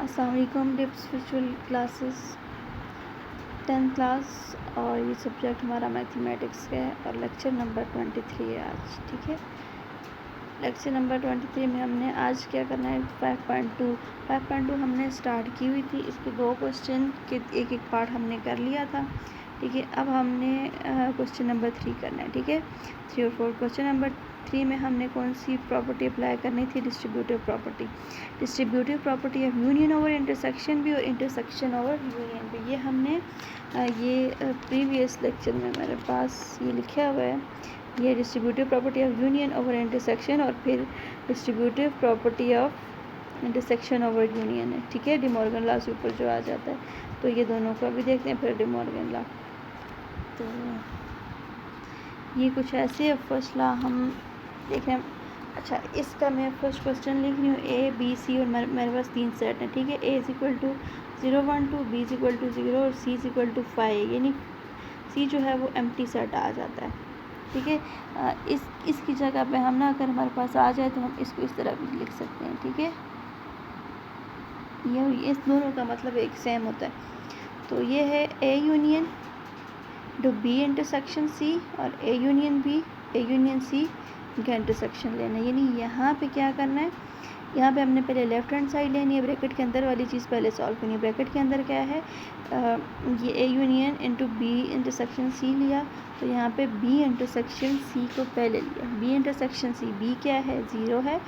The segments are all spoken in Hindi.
अस्सलाम वालेकुम dips virtual classes 10th class और ये सब्जेक्ट हमारा मैथमेटिक्स का है और लेक्चर नंबर 23 है आज। ठीक है, लेक्चर नंबर 23 में हमने आज क्या करना है 5.2 हमने स्टार्ट की हुई थी। इसके 2 क्वेश्चन के एक पार्ट हमने कर लिया था। ठीक है, अब हमने क्वेश्चन नंबर 3 करना है। ठीक है, 3 और 4। क्वेश्चन नंबर 3 में हमने कौन सी प्रॉपर्टी अप्लाई करनी थी? Distributive property. Distributive property of union over intersection भी और इंटरसेक्शन ओवर यूनियन भी। ये हमने प्रीवियस लेक्चर में मेरे पास ये लिखा हुआ है। ये distributive property of union over intersection और फिर distributive property of intersection over union है। ठीक है, डी मॉर्गन लॉ से ऊपर जो आ जाता है, तो ये दोनों को अभी देखते हैं। फिर डी मॉर्गन लॉ, तो ये कुछ ऐसे है। फर्स्ट लॉ हम देख रहे हैं। अच्छा, इसका मैं फर्स्ट क्वेश्चन लिख रही हूँ ए बी सी और मेरे पास 3 सेट हैं। ठीक है, a is equal to 0 1 2, b is equal to 0 और सी इज इक्वल टू 5, यानी सी जो है वो एम्प्टी सेट आ जाता है। ठीक है, इसकी जगह पे हम ना अगर हमारे पास आ जाए तो हम इसको इस तरह भी लिख सकते हैं। ठीक है, ये इस दोनों का मतलब एक सेम होता है। तो ये है ए union to b intersection c और a union b, a union c का इंटरसेक्शन लेना है। यानी यहाँ पे क्या करना है, यहाँ पे हमने पहले लेफ्ट हैंड साइड लेनी है। ब्रैकेट के अंदर वाली चीज़ पहले सॉल्व करनी है। ब्रैकेट के अंदर क्या है, ये A union into B intersection C लिया, तो यहाँ पे बी इंटरसेक्शन सी को पहले लिया। बी इंटरसेक्शन सी, बी क्या है 0 है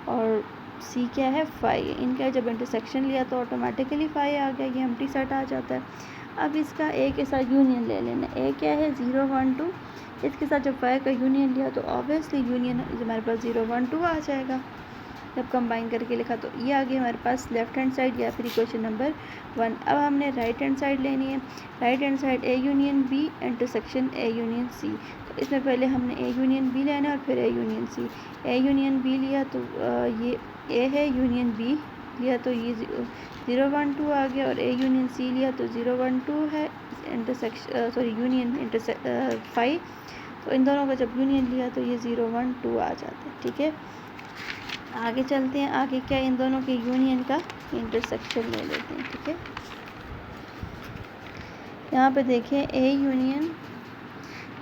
और सी क्या है 5 है। इनका जब इंटरसेक्शन लिया तो ऑटोमेटिकली 5 आ गया, ये एम्प्टी सेट आ जाता है। अब इसका ए के साथ यूनियन ले लेना। ए क्या है 0 1 2, इसके साथ जब 5 का यूनियन लिया तो ऑब्वियसली यूनियन हमारे पास 0 1 2 आ जाएगा। जब कंबाइन करके लिखा तो ये आ गया हमारे पास लेफ्ट हैंड साइड या फिर इक्वेशन नंबर 1। अब हमने राइट हैंड साइड लेनी है। Right hand side A union B intersection A union C. तो इसमें पहले हमने ए यूनियन बी लेना है और फिर A union C. A union B लिया तो ये ए है, यूनियन बी लिया तो ये 0 1 2 आ गया और ए यूनियन सी लिया तो 0 1 2 है इंटरसेक्शन यूनियन 5। तो इन दोनों का जब यूनियन लिया तो ये 0 1 2 आ जाता है। ठीक है, आगे चलते हैं। आगे क्या, इन दोनों के यूनियन का इंटरसेक्शन ले लेते हैं। ठीक है, यहाँ पे देखें A union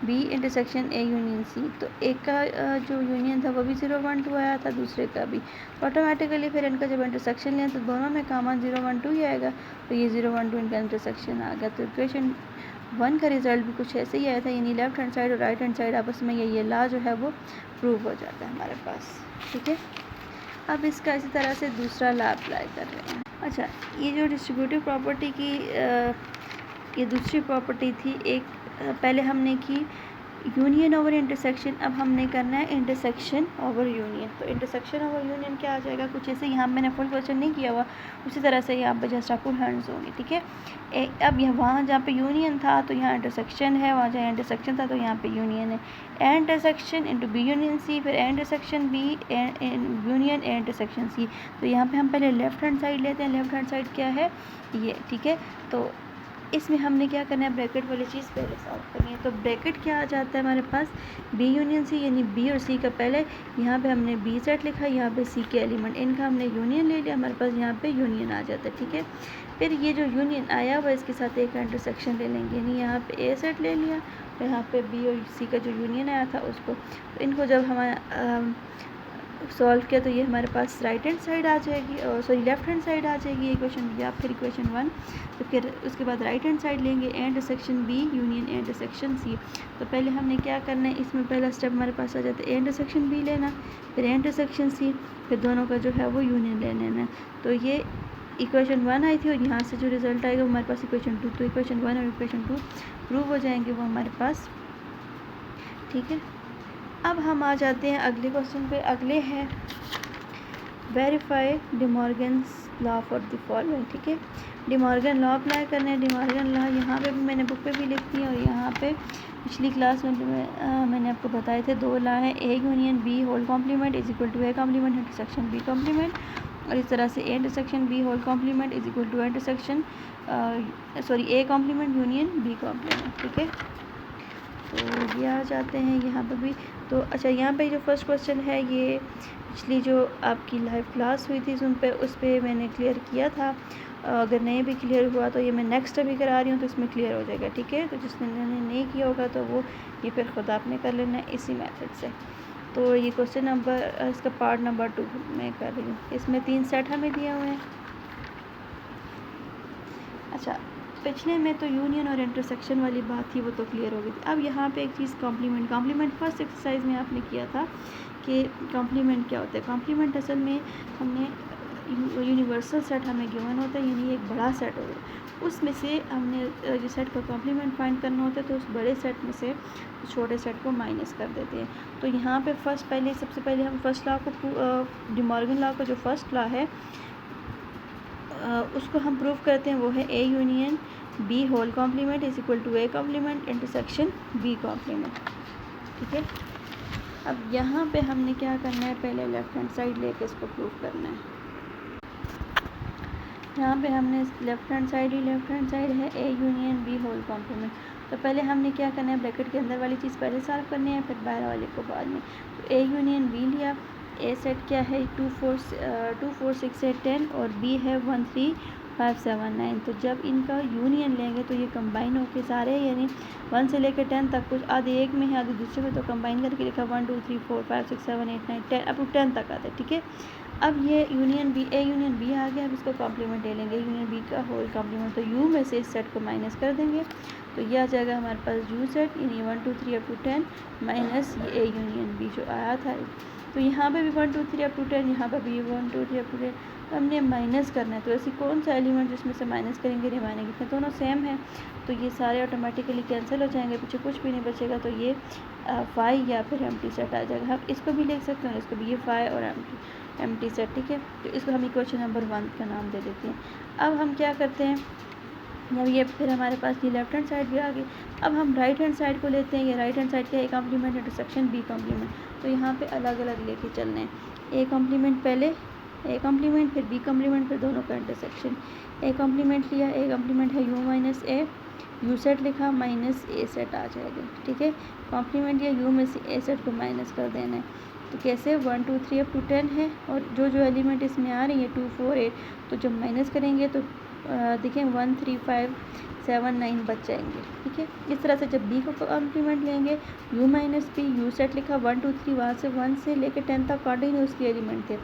B intersection A union C. तो एक का जो यूनियन था वो भी 0 1 2 आया था, दूसरे का भी। ऑटोमेटिकली फिर इनका जब इंटरसेक्शन लिया तो दोनों में कॉमन 0 1 2 ही आएगा, तो ये 0 1 2 इनका इंटरसेक्शन आ गया। तो इक्वेशन 1 का रिजल्ट भी कुछ ऐसे ही आया था, यानी लेफ्ट हैंड साइड और राइट हैंड साइड आपस में ये लॉ जो है वो प्रूव हो जाता है हमारे पास। ठीक है, अब इसका इसी तरह से दूसरा लॉ अप्लाई कर रहे हैं। अच्छा, ये जो डिस्ट्रीब्यूटिव प्रॉपर्टी की ये दूसरी प्रॉपर्टी थी। एक पहले हमने की यूनियन ओवर इंटरसेक्शन, अब हमने करना है इंटरसेक्शन ओवर यूनियन। तो इंटरसेक्शन ओवर यूनियन क्या आ जाएगा, कुछ ऐसे। यहाँ मैंने फुल क्वेश्चन नहीं किया हुआ, उसी तरह से यहाँ पर जस्ट आपको हैंड्स होंगे। ठीक है, अब यहाँ वहाँ जहाँ पे यूनियन था तो यहाँ इंटरसेक्शन है, वहाँ जहाँ इंटरसेक्शन था तो यहाँ पे यूनियन है। ए intersection into b union c, फिर a intersection B union A intersection सी। तो यहाँ पे हम पहले लेफ्ट हैंड साइड लेते हैं। लेफ्ट हैंड साइड क्या है ये। ठीक है, तो इसमें हमने क्या करना है, ब्रैकेट वाली चीज़ पहले सॉल्व करनी है। तो ब्रैकेट क्या आ जाता है हमारे पास, बी यूनियन सी, यानी बी और सी का पहले यहाँ पे हमने बी सेट लिखा, यहाँ पे सी के एलिमेंट, इनका हमने यूनियन ले लिया, हमारे पास यहाँ पे यूनियन आ जाता है। ठीक है, फिर ये जो यूनियन आया हुआ इसके साथ एक इंटरसेक्शन ले लेंगे, यानी यहाँ पे ए सेट ले लिया, और यहाँ पे बी और सी का जो यूनियन आया था उसको। तो इनको जब हमारा सॉल्व किया तो ये हमारे पास राइट हैंड साइड आ जाएगी, और सॉरी लेफ्ट हैंड साइड आ जाएगी इक्वेशन या फिर इक्वेशन 1। तो फिर उसके बाद राइट हैंड साइड लेंगे, A intersection B union A intersection सी। तो पहले हमने क्या करना है, इसमें पहला स्टेप हमारे पास आ जाता है ए इंटरसेक्शन बी लेना, फिर ए इंटरसेक्शन सी, फिर दोनों का जो है वो यूनियन ले लेना। तो ये इक्वेशन 1 आई थी और यहाँ से जो रिजल्ट आएगा वो हमारे पास इक्वेशन 2। तो इक्वेशन 1 और इक्वेशन 2 प्रूव हो जाएंगे वो हमारे पास। ठीक है, अब हम आ जाते हैं अगले क्वेश्चन पे। अगले हैं verify D Morgan's law for the following. ठीक है, डी मॉर्गन लॉ अप्लाई करना है। डी मॉर्गन लॉ यहाँ पे भी मैंने बुक पे भी लिख दी है, और यहाँ पे पिछली क्लास में मैंने आपको बताए थे 2 लॉ हैं। A union B whole complement is equal to A complement intersection B complement, और इस तरह से A intersection B whole complement is equal to intersection A complement union B complement. ठीक है, तो ये आ जाते हैं। यहाँ पर भी तो अच्छा, यहाँ पे जो फर्स्ट क्वेश्चन है ये पिछली जो आपकी लाइव क्लास हुई थी उस पर मैंने क्लियर किया था। अगर नहीं भी क्लियर हुआ तो ये मैं नेक्स्ट अभी करा रही हूँ तो इसमें क्लियर हो जाएगा, ठीक है। तो जिसने नहीं किया होगा तो वो ये फिर ख़ुद आपने कर लेना है इसी मेथड से। तो ये क्वेश्चन नंबर इसका पार्ट नंबर 2 मैं कर रही हूँ। इसमें 3 सेट हमें दिए हुए हैं। अच्छा, पिछले में तो यूनियन और इंटरसेक्शन वाली बात थी, वो तो क्लियर हो गई थी। अब यहाँ पे एक चीज़ कॉम्प्लीमेंट फर्स्ट एक्सरसाइज में आपने किया था कि कॉम्प्लीमेंट क्या होता है। कॉम्प्लीमेंट असल में हमने यूनिवर्सल सेट हमें गिवन होता है, यानी एक बड़ा सेट होता है, उसमें से हमने जो सेट का कॉम्प्लीमेंट फाइंड करना होता है तो उस बड़े सेट में से छोटे सेट को माइनस कर देते हैं। तो यहाँ पे सबसे पहले हम फर्स्ट लॉ को डी मॉर्गन लॉ का जो फर्स्ट लॉ है उसको हम प्रूव करते हैं। वो है ए union B whole complement is equal to A complement intersection B complement, ठीक है। अब यहाँ पे हमने क्या करना है, पहले लेफ्ट हैंड साइड लेके इसको प्रूव करना है। यहाँ पे हमने लेफ्ट हैंड साइड है ए यूनियन बी होल कॉम्प्लीमेंट। तो पहले हमने क्या करना है, ब्रैकेट के अंदर वाली चीज़ पहले सॉल्व करनी है, फिर बाहर वाले को बाद में। तो ए यूनियन बी लिया, ए सेट क्या है 2 4 6 8 10 और बी है 1 3 5 7 9। तो जब इनका यूनियन लेंगे तो ये कंबाइन होके सारे यानी 1 से लेकर 10 तक, कुछ आधे एक में है आधे दूसरे में, तो कंबाइन करके लिखा 1 2 3 4 5 6 7 8 9 10 अप टू 10 तक आता है, ठीक है। अब ये union b a union b आ गया। अब इसको कॉम्प्लीमेंट ले लेंगे, यूनियन बी का होल कॉम्प्लीमेंट। तो यू में से इस सेट को माइनस कर देंगे तो ये आ जाएगा हमारे पास यू सेट यानी 1 2 3 अप टू 10 माइनस ये ए यूनियन बी जो आया था। तो यहाँ पे भी 1 2 3 अप टू 10, यहाँ पे भी 1 2 3 अप टू 10। तो हमने माइनस करना है, तो ऐसी कौन सा एलिमेंट जिसमें से माइनस करेंगे रिमाइनिंग कितने, दोनों सेम है तो ये सारे ऑटोमेटिकली कैंसिल हो जाएंगे, पीछे कुछ भी नहीं बचेगा। तो ये 5 या फिर एम्प्टी सेट आ जाएगा। हम इसको भी लिख सकते हैं, इसको भी ये 5 और एम्प्टी सेट, ठीक है। तो इसको हम इक्वेशन नंबर 1 का नाम दे देते हैं। अब हम क्या करते हैं, जब ये फिर हमारे पास ये लेफ्ट हैंड साइड भी आ गई। अब हम राइट हैंड साइड को लेते हैं। ये राइट हैंड साइड क्या है, A complement intersection B complement. तो यहाँ पे अलग अलग लेके चलने हैं। ए कॉम्प्लीमेंट पहले, ए कॉम्प्लीमेंट फिर बी कॉम्प्लीमेंट फिर दोनों का इंटरसेक्शन। ए कॉम्प्लीमेंट लिया, ए कॉम्प्लीमेंट है you minus A, you set लिखा माइनस ए सेट आ जाएगा, ठीक है। कॉम्प्लीमेंट या यू में से ए सेट को माइनस कर देना है। तो कैसे 1 2 3 अप टू 10 है और जो एलिमेंट इसमें आ रही है 2 4 8, तो जब माइनस करेंगे तो देखें 1 3 5 7 9 बच जाएंगे, ठीक है। इस तरह से जब बी को कॉम्प्लीमेंट लेंगे, U minus B, U set लिखा 1 2 3, वहाँ से 1 से लेकर 10 तक कंटिन्यूस के एलिमेंट थे,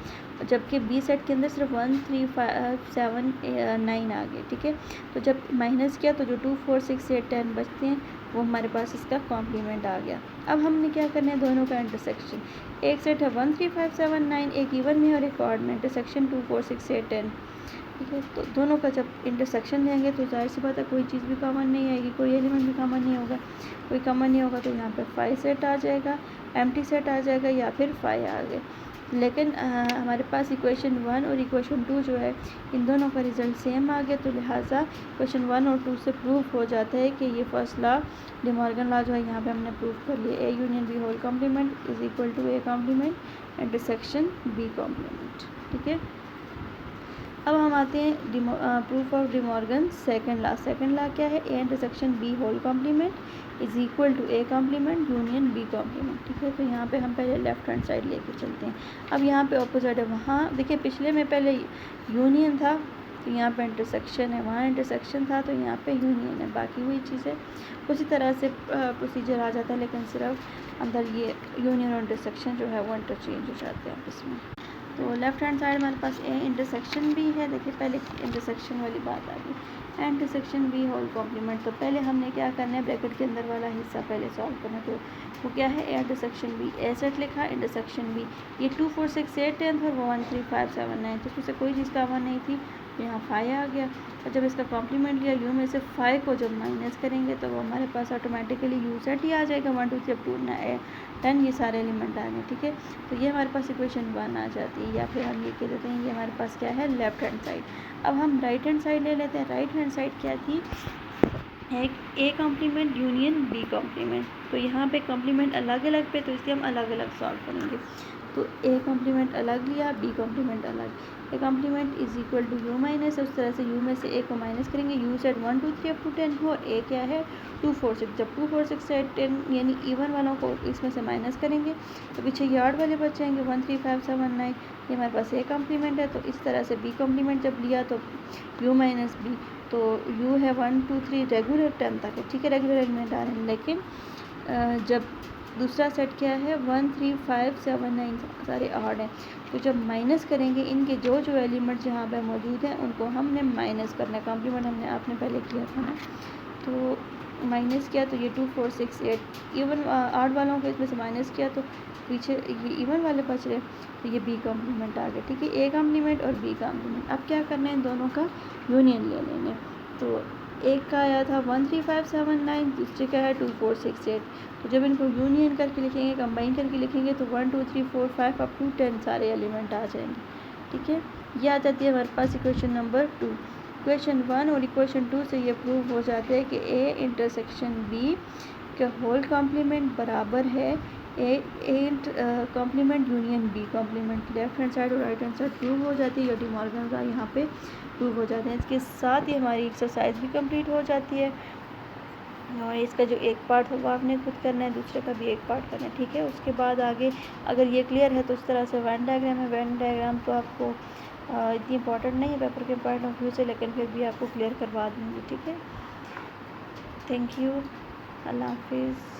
जबकि बी सेट के अंदर सिर्फ 1 3 5 7 9 आ गए, ठीक है। तो जब माइनस किया तो जो 2 4 6 8 10 बचते हैं वो हमारे पास इसका कॉम्प्लीमेंट आ गया। अब हमने क्या करना है, दोनों का इंटरसेक्शन। एक सेट है 1 3 5 7 9, एक इवन में और एक ऑड में, इंटरसेक्शन 2 4 6 8 10, ठीक है। तो दोनों का जब इंटरसेक्शन लेंगे तो जाहिर सी बात है कोई चीज़ भी कॉमन नहीं आएगी, कोई एलिमेंट भी कॉमन नहीं होगा। कोई कॉमन नहीं होगा तो यहाँ पे 5 सेट आ जाएगा, एम्प्टी सेट आ जाएगा या फिर 5 आ गए। लेकिन हमारे पास इक्वेशन 1 और इक्वेशन 2 जो है इन दोनों का रिज़ल्ट सेम आ गया, तो लिहाजा इक्वेशन 1 और 2 से प्रूफ हो जाता है कि ये first law De Morgan law जो है यहाँ पे हमने प्रूफ कर लिया। A union B whole complement is equal to A complement intersection B complement, ठीक है। अब हम आते हैं proof of De Morgan second law क्या है, ए intersection B whole complement is equal to A complement union B complement, ठीक है। तो यहाँ पे हम पहले लेफ्ट हैंड साइड लेके चलते हैं। अब यहाँ पे ऑपोजिट है, वहाँ देखिए पिछले में पहले यूनियन था तो यहाँ पे इंटरसेक्शन है, वहाँ इंटरसेक्शन था तो यहाँ पे यूनियन है। बाकी वही चीज़ है, उसी तरह से प्रोसीजर आ जाता है, लेकिन सिर्फ अंदर ये यूनियन और इंटरसेक्शन जो है वो इंटरचेंज हो जाते हैं आपस में। तो लेफ्ट हैंड साइड हमारे पास ए इंटरसेक्शन भी है। देखिए पहले इंटरसेक्शन वाली बात आ गई, इंटरसेक्शन बी होल कॉम्प्लीमेंट। तो पहले हमने क्या करना है, ब्रैकेट के अंदर वाला हिस्सा पहले सॉल्व करना। तो वो क्या है, ए इंटरसेक्शन बी, ए सेट लिखा इंटरसेक्शन बी, ये 2 4 6 8 10 और वो 1 3 5 7 9, तो उसमें से कोई चीज़ कॉमन नहीं थी तो यहाँ 5 आ गया। और जब इसका कॉम्प्लीमेंट लिया, यू में से 5 को जब माइनस करेंगे तो वो हमारे पास ऑटोमेटिकली यू सेट ही आ जाएगा 1 2 3 अप टू 10, ये सारे एलिमेंट आ गए, ठीक है। तो ये हमारे पास इक्वेशन 1 आ जाती है, या फिर हम ये कह देते हैं ये हमारे पास क्या है, लेफ्ट हैंड साइड। अब हम राइट हैंड साइड ले लेते हैं। राइट हैंड साइड क्या थी, एक A complement union B complement. तो यहाँ पे कॉम्प्लीमेंट अलग अलग पे, तो इसलिए हम अलग अलग सॉल्व करेंगे। तो ए कॉम्प्लीमेंट अलग लिया, बी कॉम्प्लीमेंट अलग। A complement is equal to U minus, उस तरह से यू में से ए को माइनस करेंगे। यू सेट 1 2 3 अप टू 10 हो, ए क्या है 2 4 6, जब 2 4 6 से 10 यानी इवन वालों को इसमें से माइनस करेंगे तो पीछे ये ऑड वाले बच जाएंगे 1 3 5 7 9। ये हमारे पास ए कॉम्प्लीमेंट है। तो इस तरह से बी कॉम्प्लीमेंट जब लिया तो यू माइनस बी, तो यू है 1 2 3 रेगुलर टर्म तक है, ठीक है, रेगुलर एलिमेंट आ रहे हैं। लेकिन जब दूसरा सेट क्या है 1 3 5 7 9 सारे ऑड हैं, तो जब माइनस करेंगे इनके जो जो एलिमेंट जहाँ पे मौजूद हैं उनको हमने माइनस करना है। कॉम्प्लीमेंट हमने आपने पहले किया था ना, तो माइनस किया तो ये 2 4 6 8 इवन ऑड वालों को इसमें से माइनस किया तो पीछे ये इवन वाले बच रहे, तो ये बी कॉम्प्लीमेंट आ गया, ठीक है, ए कॉम्प्लीमेंट और बी कॉम्प्लीमेंट। अब क्या करना है, इन दोनों का यूनियन ले लेंगे। तो एक का आया था 1 3 5 7 9, दूसरे का है 2 4 6 8। तो जब इनको यूनियन करके लिखेंगे, कंबाइन करके लिखेंगे तो 1 2 3 4 5 अप टू 10 सारे एलिमेंट आ जाएंगे, ठीक है। ये आ जाती है हमारे पास इक्वेशन नंबर 2। इक्वेशन 1 और इक्वेशन 2 से ये प्रूव हो जाता है कि ए इंटरसेक्शन बी का होल कॉम्प्लीमेंट बराबर है A complement union B complement. Left hand side और राइट हैंड साइड प्रूव हो जाती है, या डी मॉर्गन का यहाँ पे प्रूव हो जाते हैं। इसके साथ ही हमारी एक्सरसाइज भी कंप्लीट हो जाती है, और इसका जो एक पार्ट होगा आपने खुद करना है, दूसरे का भी एक पार्ट करना है, ठीक है। उसके बाद आगे अगर ये क्लियर है तो इस तरह से वेन डायग्राम है। वेन डायग्राम तो आपको इतनी इंपॉर्टेंट नहीं है पेपर के पॉइंट ऑफ व्यू से, लेकिन फिर भी आपको क्लियर करवा दूँगी, ठीक है। थैंक यू, अल्लाह हाफिज़।